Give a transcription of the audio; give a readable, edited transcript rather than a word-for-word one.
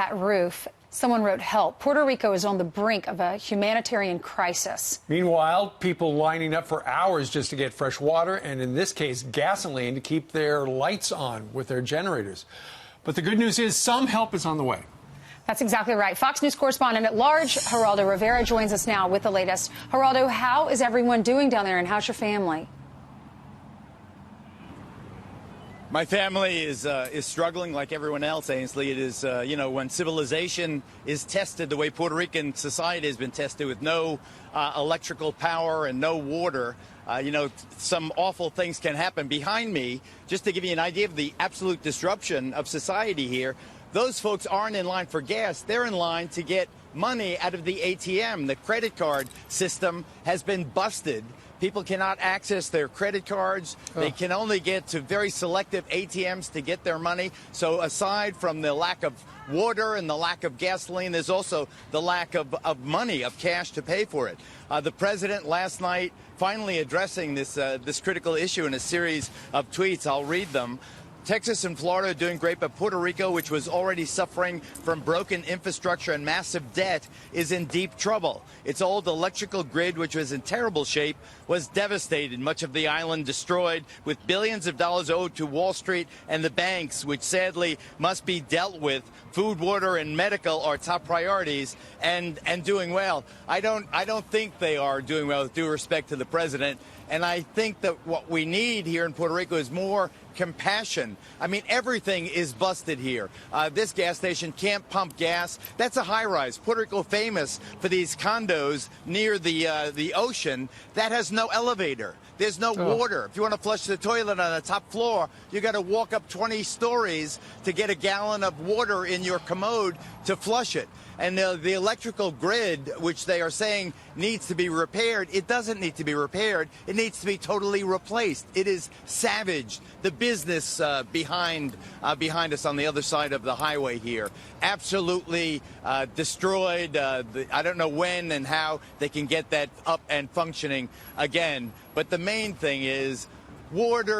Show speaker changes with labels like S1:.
S1: That roof. Someone wrote, help. Puerto Rico is on the brink of a humanitarian crisis.
S2: Meanwhile, people lining up for hours just to get fresh water and, in this case, gasoline to keep their lights on with their generators. But the good news is some help is on the way.
S1: That's exactly right. Fox News correspondent at large, Geraldo Rivera, joins us now with the latest. Geraldo, how is everyone doing down there, and how's your family?
S3: My family is struggling like everyone else, Ainsley. It is, when civilization is tested the way Puerto Rican society has been tested with no electrical power and no water, some awful things can happen. Behind me, just to give you an idea of the absolute disruption of society here, those folks aren't in line for gas. They're in line to get money out of the ATM. The credit card system has been busted. People cannot access their credit cards. They can only get to very selective ATMs to get their money. So aside from the lack of water and the lack of gasoline, there's also the lack of money, of cash to pay for it. The president last night finally addressing this critical issue in a series of tweets. I'll read them. Texas and Florida are doing great, but Puerto Rico, which was already suffering from broken infrastructure and massive debt, is in deep trouble. Its old electrical grid, which was in terrible shape, was devastated. Much of the island destroyed, with billions of dollars owed to Wall Street and the banks, which sadly must be dealt with. Food, water, and medical are top priorities, and doing well. I don't think they are doing well, with due respect to the president. And I think that what we need here in Puerto Rico is more compassion. I mean, everything is busted here. This gas station can't pump gas. That's a high-rise. Puerto Rico famous for these condos near the ocean that has no elevator. There's no water. If you want to flush the toilet on the top floor, you got to walk up 20 stories to get a gallon of water in your commode to flush it. And the electrical grid, which they are saying needs to be repaired, it doesn't need to be repaired. It needs to be totally replaced. It is savaged. The business behind us on the other side of the highway here, absolutely destroyed. I don't know when and how they can get that up and functioning again. But the main thing is water.